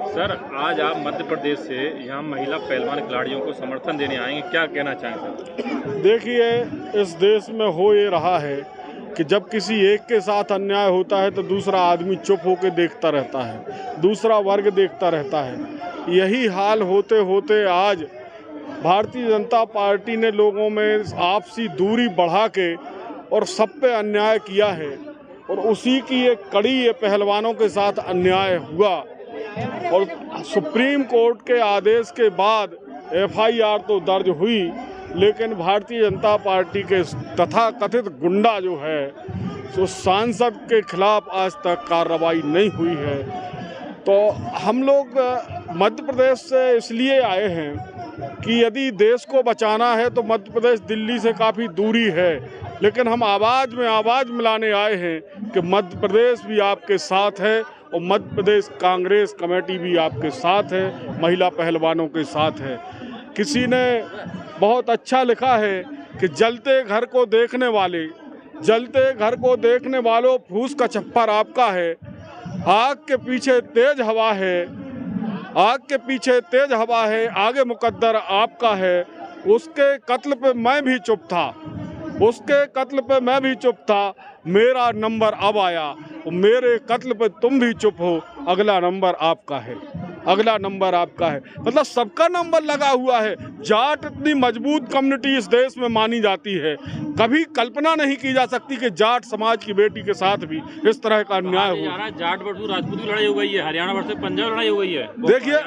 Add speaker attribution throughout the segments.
Speaker 1: Sir, आज आप मध्य प्रदेश से यहाँ महिला पहलवान खिलाड़ियों को समर्थन देने आएंगे, क्या कहना चाहें सर?
Speaker 2: देखिए, इस देश में हो ये रहा है कि जब किसी एक के साथ अन्याय होता है तो दूसरा आदमी चुप होकर देखता रहता है, दूसरा वर्ग देखता रहता है। यही हाल होते होते आज भारतीय जनता पार्टी ने लोगों में आपसी दूरी बढ़ा के और सब पे अन्याय किया है, और उसी की एक कड़ी ये पहलवानों के साथ अन्याय हुआ। और सुप्रीम कोर्ट के आदेश के बाद एफआईआर तो दर्ज हुई, लेकिन भारतीय जनता पार्टी के तथाकथित गुंडा जो है जो सांसद के खिलाफ आज तक कार्रवाई नहीं हुई है। तो हम लोग मध्य प्रदेश से इसलिए आए हैं कि यदि देश को बचाना है तो मध्य प्रदेश दिल्ली से काफ़ी दूरी है, लेकिन हम आवाज़ में आवाज़ मिलाने आए हैं कि मध्य प्रदेश भी आपके साथ है और मध्य प्रदेश कांग्रेस कमेटी भी आपके साथ है, महिला पहलवानों के साथ है। किसी ने बहुत अच्छा लिखा है कि जलते घर को देखने वालों फूस का छप्पर आपका है, आग के पीछे तेज हवा है, आगे मुकद्दर आपका है। उसके कत्ल पे मैं भी चुप था, मेरा नंबर अब आया, मेरे कत्ल पे तुम भी चुप हो, अगला नंबर आपका है। मतलब सबका नंबर लगा हुआ है। जाट इतनी मजबूत कम्युनिटी इस देश में मानी जाती है, कभी कल्पना नहीं की जा सकती कि जाट समाज की बेटी के साथ भी इस तरह का अन्याय हो।
Speaker 1: जाट वर्सेस राजपूत की लड़ाई हो गई है, हरियाणा वर्सेस पंजाब लड़ाई हो गई है।
Speaker 2: देखिए,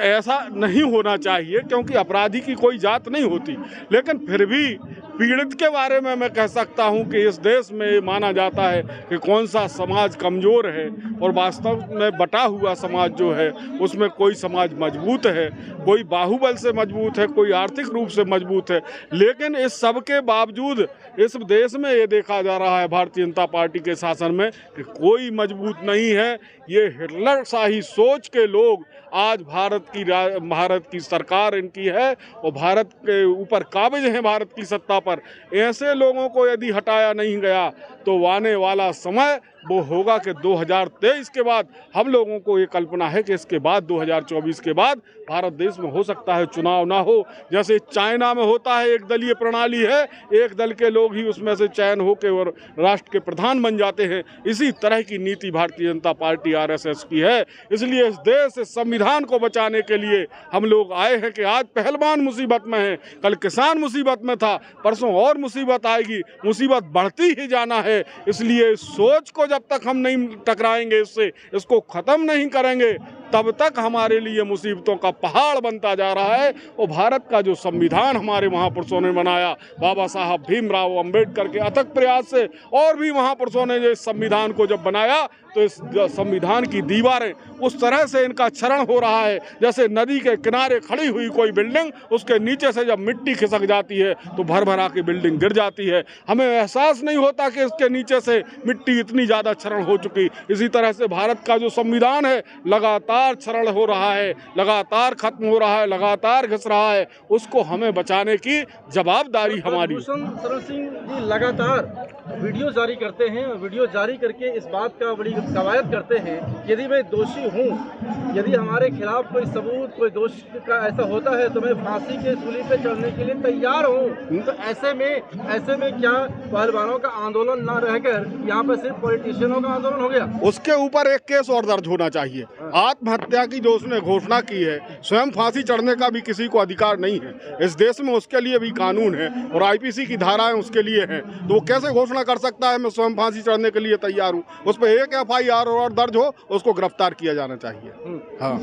Speaker 2: ऐसा नहीं होना चाहिए, क्योंकि अपराधी की कोई जात नहीं होती, लेकिन फिर भी पीड़ित के बारे में मैं कह सकता हूं कि इस देश में माना जाता है कि कौन सा समाज कमज़ोर है, और वास्तव में बटा हुआ समाज जो है उसमें कोई समाज मजबूत है, कोई बाहुबल से मजबूत है, कोई आर्थिक रूप से मजबूत है। लेकिन इस सब के बावजूद इस देश में ये देखा जा रहा है भारतीय जनता पार्टी के शासन में कि कोई मजबूत नहीं है। ये हिटलर शाही सोच के लोग आज भारत की सरकार इनकी है और भारत के ऊपर काबिज हैं, भारत की सत्ता पर। ऐसे लोगों को यदि हटाया नहीं गया तो आने वाला समय वो होगा कि 2023 के बाद हम लोगों को ये कल्पना है कि इसके बाद 2024 के बाद भारत देश में हो सकता है चुनाव ना हो, जैसे चाइना में होता है। एक दलीय प्रणाली है, एक दल के लोग ही उसमें से चयन होकर और राष्ट्र के प्रधान बन जाते हैं। इसी तरह की नीति भारतीय जनता पार्टी आरएसएस की है। इसलिए इस देश से संविधान को बचाने के लिए हम लोग आए हैं कि आज पहलवान मुसीबत में है, कल किसान मुसीबत में था, परसों और मुसीबत आएगी, मुसीबत बढ़ती ही जाना है। इसलिए सोच को जब तक हम नहीं टकराएंगे, इसको ख़त्म नहीं करेंगे, तब तक हमारे लिए मुसीबतों का पहाड़ बनता जा रहा है। और भारत का जो संविधान हमारे महापुरुषों ने बनाया, बाबा साहब भीमराव अंबेडकर के अथक प्रयास से, और भी महापुरुषों ने जो इस संविधान को जब बनाया तो इस संविधान की दीवारें उस तरह से इनका क्षरण हो रहा है जैसे नदी के किनारे खड़ी हुई कोई बिल्डिंग, उसके नीचे से जब मिट्टी खिसक जाती है तो भर भरा की बिल्डिंग गिर जाती है। हमें एहसास नहीं होता कि इसके नीचे से मिट्टी इतनी ज़्यादा क्षरण हो चुकी। इसी तरह से भारत का जो संविधान है लगातार क्षरण हो रहा है, लगातार खत्म हो रहा है, लगातार घिस रहा है। उसको हमें बचाने की जवाबदारी हमारी।
Speaker 3: शरण सिंह जी लगातार वीडियो जारी करते हैं, वीडियो जारी करके इस बात का बड़ी कवायद करते हैं, यदि मैं दोषी हूँ, यदि हमारे खिलाफ कोई सबूत, कोई दोष का ऐसा होता है तो मैं फांसी के सूली पे चढ़ने के लिए तैयार हूँ। तो ऐसे में क्या पहलवानों का आंदोलन ना रहकर यहाँ पे सिर्फ पॉलिटिशियनों का आंदोलन हो गया?
Speaker 2: उसके ऊपर एक केस और दर्ज होना चाहिए। आत्महत्या की जो उसने घोषणा की है, स्वयं फांसी चढ़ने का भी किसी को अधिकार नहीं है इस देश में, उसके लिए भी कानून है और आईपीसी की धाराएं उसके लिए हैं। तो वो कैसे घोषणा कर सकता है मैं स्वयं फांसी चढ़ने के लिए तैयार हूँ? उस पर एक एफआईआर और दर्ज हो, उसको गिरफ्तार किया जाना चाहिए। हाँ,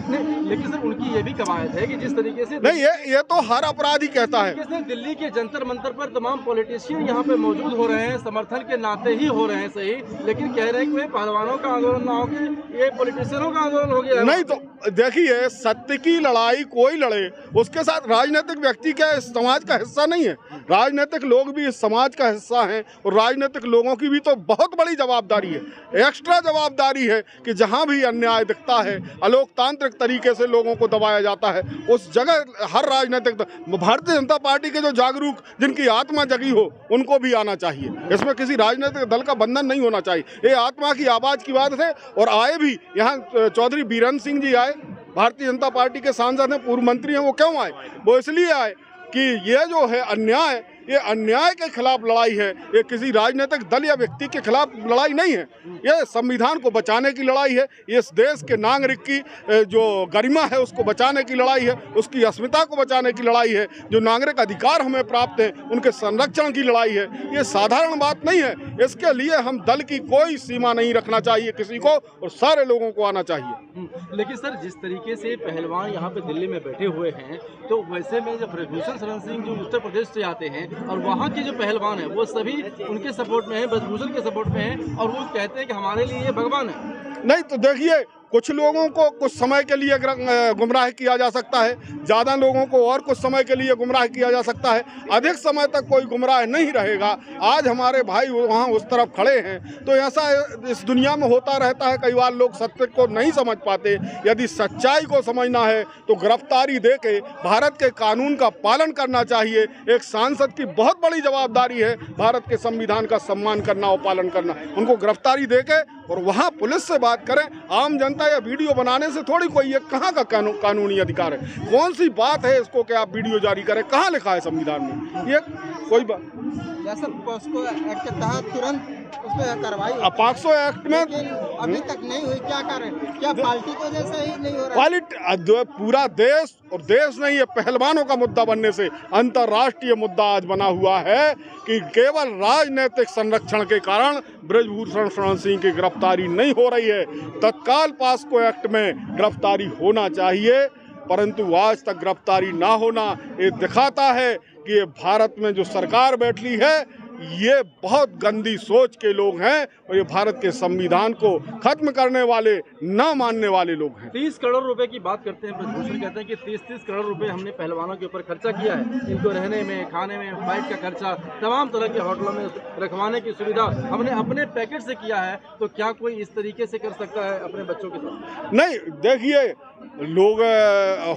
Speaker 3: लेकिन सर उनकी ये भी कवायद है कि जिस तरीके से
Speaker 2: नहीं, ये तो हर अपराधी कहता है।
Speaker 3: दिल्ली के जंतर मंतर पर तमाम पॉलिटिशियन यहाँ पे मौजूद हो रहे हैं, समर्थन के नाते ही हो रहे हैं सही, लेकिन कह रहे हैं कि पहलवानों का आंदोलन ना होकर ये पॉलिटिशियनों का आंदोलन हो गया।
Speaker 2: नहीं, तो देखिए, सत्य की लड़ाई कोई लड़े, उसके साथ राजनीतिक व्यक्ति क्या इस समाज का हिस्सा नहीं है? राजनीतिक लोग भी इस समाज का हिस्सा हैं और राजनीतिक लोगों की भी तो बहुत बड़ी जवाबदारी है, एक्स्ट्रा जवाबदारी है कि जहां भी अन्याय दिखता है, अलोकतांत्रिक तरीके से लोगों को दबाया जाता है, उस जगह हर राजनीतिक भारतीय जनता पार्टी के जो जागरूक, जिनकी आत्मा जगी हो, उनको भी आना चाहिए। इसमें किसी राजनीतिक दल का बंधन नहीं होना चाहिए। ये आत्मा की आवाज़ की बात है। और आए भी यहाँ चौधरी बीरेंद्र सिंह जी आए, भारतीय जनता पार्टी के सांसद हैं, पूर्व मंत्री हैं, वो क्यों आए? वो इसलिए आए कि ये जो है अन्याय, ये अन्याय के खिलाफ लड़ाई है। ये किसी राजनीतिक दल या व्यक्ति के खिलाफ लड़ाई नहीं है, ये संविधान को बचाने की लड़ाई है। ये इस देश के नागरिक की जो गरिमा है उसको बचाने की लड़ाई है, उसकी अस्मिता को बचाने की लड़ाई है। जो नागरिक अधिकार हमें प्राप्त हैं उनके संरक्षण की लड़ाई है। ये साधारण बात नहीं है। इसके लिए हम दल की कोई सीमा नहीं रखना चाहिए किसी को, और सारे लोगों को आना चाहिए।
Speaker 3: लेकिन सर, जिस तरीके से पहलवान यहाँ पे दिल्ली में बैठे हुए हैं, तो वैसे में जब ब्रजभूषण शरण सिंह जो उत्तर प्रदेश से आते हैं और वहाँ के जो पहलवान हैं वो सभी उनके सपोर्ट में हैं, ब्रजभूषण के सपोर्ट में हैं, और वो कहते हैं कि हमारे लिए ये भगवान है।
Speaker 2: नहीं तो देखिए, कुछ लोगों को कुछ समय के लिए गुमराह किया जा सकता है, ज़्यादा लोगों को और कुछ समय के लिए गुमराह किया जा सकता है, अधिक समय तक कोई गुमराह नहीं रहेगा। आज हमारे भाई वहाँ उस तरफ खड़े हैं, तो ऐसा इस दुनिया में होता रहता है। कई बार लोग सत्य को नहीं समझ पाते। यदि सच्चाई को समझना है तो गिरफ्तारी दे के भारत के कानून का पालन करना चाहिए। एक सांसद की बहुत बड़ी जवाबदारी है भारत के संविधान का सम्मान करना और पालन करना। उनको गिरफ्तारी दे के और वहाँ पुलिस से बात करें। आम जनता या वीडियो बनाने से थोड़ी कोई, ये कहाँ का कानूनी अधिकार है? कौन सी बात है इसको कि आप वीडियो जारी करें? कहाँ लिखा है संविधान में? ये कोई बात
Speaker 4: जैसे पॉक्सो एक्ट के तहत तुरंत उस पर कार्रवाई
Speaker 2: पॉक्सो एक्ट में
Speaker 4: अभी तक नहीं हुई, क्या कारण? क्या पार्टी की वजह से ही नहीं हो रहा?
Speaker 2: पूरा देश, और देश नहीं है, पहलवानों का मुद्दा बनने से अंतर्राष्ट्रीय मुद्दा आज बना हुआ है कि केवल राजनीतिक संरक्षण के कारण ब्रजभूषण शरण सिंह की गिरफ्तारी नहीं हो रही है। तत्काल पॉक्सो एक्ट में गिरफ्तारी होना चाहिए, परंतु आज तक गिरफ्तारी ना होना ये दिखाता है कि ये भारत में जो सरकार बैठी है ये बहुत गंदी सोच के लोग हैं, और ये भारत के संविधान को खत्म करने वाले, ना मानने वाले लोग हैं।
Speaker 3: 30 करोड़ रुपए की बात करते हैं। ब्रजभूषण कहते हैं कि 30 करोड़ रुपए हमने पहलवानों के ऊपर खर्चा किया है। इनको रहने में, खाने में, फ्लाइट का खर्चा, तमाम तरह के होटलों में रखवाने की सुविधा हमने अपने पैकेट से किया है। तो क्या कोई इस तरीके से कर सकता है अपने बच्चों के साथ?
Speaker 2: नहीं, देखिए, लोग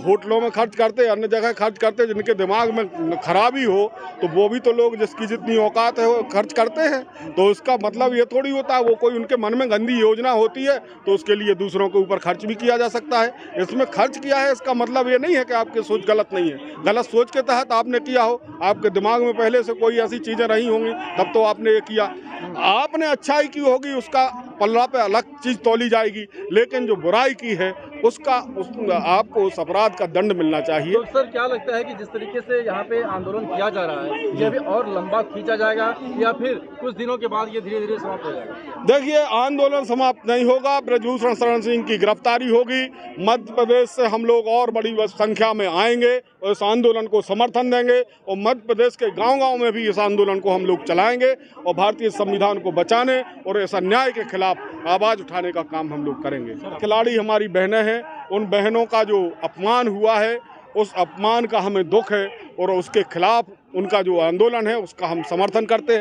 Speaker 2: होटलों में खर्च करते, अन्य जगह खर्च करते, जिनके दिमाग में खराबी हो तो वो भी तो लोग जिसकी जितनी औकात है वो खर्च करते हैं। तो उसका मतलब ये थोड़ी होता है वो कोई उनके मन में गंदी योजना होती है तो उसके लिए दूसरों के ऊपर खर्च भी किया जा सकता है। इसमें खर्च किया है इसका मतलब ये नहीं है कि आपकी सोच गलत नहीं है। गलत सोच के तहत आपने किया हो, आपके दिमाग में पहले से कोई ऐसी चीज़ें रही होंगी तब तो आपने ये किया। आपने अच्छाई की होगी, उसका पल्ला पे अलग चीज़ तोली जाएगी, लेकिन जो बुराई की है आपको उस अपराध का दंड मिलना चाहिए।
Speaker 3: तो सर, क्या लगता है कि जिस तरीके से यहाँ पे आंदोलन किया जा रहा है, ये अभी और लंबा खींचा जाएगा या फिर कुछ दिनों के बाद ये धीरे धीरे समाप्त हो जाएगा?
Speaker 2: देखिए, आंदोलन समाप्त नहीं होगा। ब्रजभूषण शरण सिंह की गिरफ्तारी होगी। मध्य प्रदेश से हम लोग और बड़ी संख्या में आएंगे और इस आंदोलन को समर्थन देंगे, और मध्य प्रदेश के गांव-गांव में भी इस आंदोलन को हम लोग चलाएंगे और भारतीय संविधान को बचाने और इस अन्याय के खिलाफ आवाज़ उठाने का काम हम लोग करेंगे। खिलाड़ी हमारी बहनें हैं, उन बहनों का जो अपमान हुआ है उस अपमान का हमें दुख है, और उसके खिलाफ उनका जो आंदोलन है उसका हम समर्थन करते हैं।